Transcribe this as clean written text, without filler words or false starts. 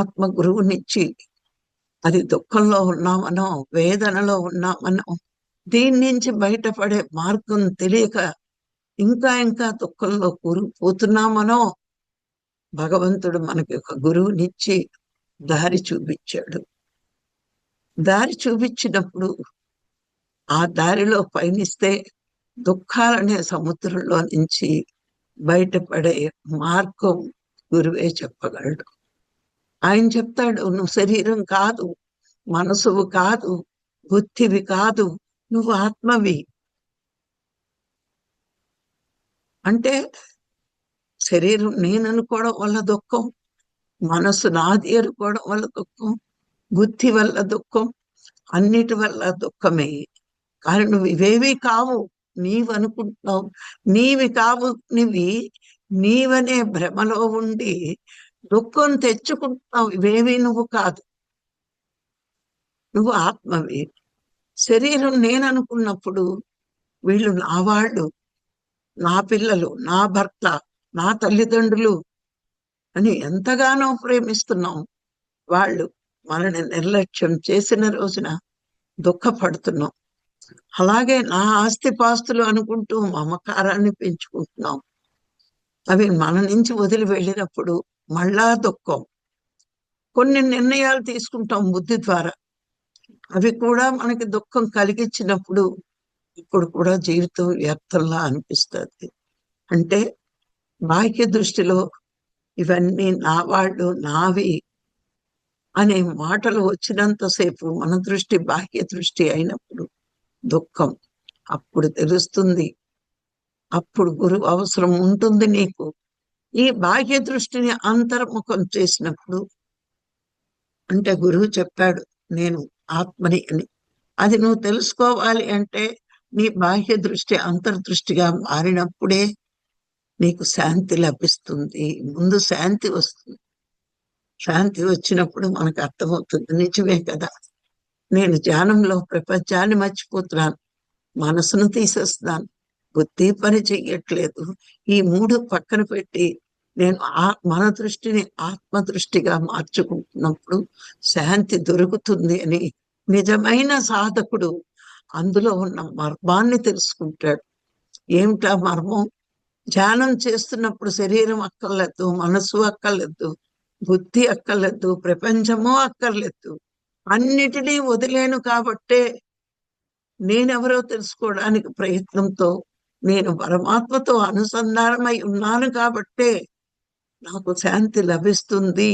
ఆత్మ గురువునిచ్చి, అది దుఃఖంలో ఉన్నామనో, వేదనలో ఉన్నామనో, దీని నుంచి బయటపడే మార్గం తెలియక ఇంకా ఇంకా దుఃఖంలో కూరుకుపోతున్నామనో, భగవంతుడు మనకి ఒక గురువునిచ్చి దారి చూపించాడు. దారి చూపించినప్పుడు ఆ దారిలో పయనిస్తే దుఃఖాలనే సముద్రంలో నుంచి బయటపడే మార్గం గురువే చెప్పగలడు. ఆయన చెప్తాడు, నువ్వు శరీరం కాదు, మనసువు కాదు, బుద్ధివి కాదు, నువ్వు ఆత్మవి. అంటే శరీరం నేననుకోవడం వల్ల దుఃఖం, మనసు నాది అనుకోవడం వల్ల దుఃఖం, బుద్ధి వల్ల దుఃఖం, అన్నిటి వల్ల దుఃఖమే. కానీ నువ్వు ఇవేవి కావు, నీవనుకుంటున్నావు, నీవి కావు, నీవనే భ్రమలో ఉండి దుఃఖం తెచ్చుకుంటున్నావు. ఇవేవి నువ్వు కాదు, నువ్వు ఆత్మవి. శరీరం నేననుకున్నప్పుడు వీళ్ళు నా వాళ్ళు, నా పిల్లలు, నా భర్త, నా తల్లిదండ్రులు అని ఎంతగానో ప్రేమిస్తున్నాం. వాళ్ళు మనని నిర్లక్ష్యం చేసిన రోజున దుఃఖపడుతున్నాం. అలాగే నా ఆస్తిపాస్తులు అనుకుంటూ మమకారాన్ని పెంచుకుంటున్నాం. అవి మన నుంచి వదిలి వెళ్ళినప్పుడు మళ్ళా దుఃఖం. కొన్ని నిర్ణయాలు తీసుకుంటాం బుద్ధి ద్వారా, అవి కూడా మనకి దుఃఖం కలిగించినప్పుడు ఇప్పుడు కూడా జీవితం వ్యర్థంలా అనిపిస్తుంది. అంటే బాహ్య దృష్టిలో ఇవన్నీ నా వాళ్ళు, నావి అనే మాటలు వచ్చినంతసేపు మన దృష్టి బాహ్య దృష్టి అయినప్పుడు దుఃఖం. అప్పుడు తెలుస్తుంది, అప్పుడు గురువు అవసరం ఉంటుంది నీకు. ఈ బాహ్య దృష్టిని అంతర్ముఖం చేసినప్పుడు, అంటే గురువు చెప్పాడు నేను ఆత్మని అని, అది నువ్వు తెలుసుకోవాలి అంటే నీ బాహ్య దృష్టి అంతర్దృష్టిగా మారినప్పుడే నీకు శాంతి లభిస్తుంది. ముందు శాంతి వస్తుంది. శాంతి వచ్చినప్పుడు మనకు అర్థమవుతుంది, నిజమే కదా, నేను ధ్యానంలో ప్రపంచాన్ని మర్చిపోతున్నాను, మనసును తీసేస్తున్నాను, బుద్ధి పని చెయ్యట్లేదు. ఈ మూడు పక్కన పెట్టి నేను మన దృష్టిని ఆత్మ దృష్టిగా మార్చుకుంటున్నప్పుడు శాంతి దొరుకుతుంది అని నిజమైన సాధకుడు అందులో ఉన్న మర్మాన్ని తెలుసుకుంటాడు. ఏమిటా మర్మం? ధ్యానం చేస్తున్నప్పుడు శరీరం అక్కర్లేదు, మనసు అక్కర్లేదు, బుద్ధి అక్కర్లేదు, ప్రపంచము అక్కర్లేదు. అన్నిటినీ వదిలేను కాబట్టే నేనెవరో తెలుసుకోవడానికి ప్రయత్నంతో, నేను పరమాత్మతో అనుసంధానమై ఉన్నాను కాబట్టే నాకు శాంతి లభిస్తుంది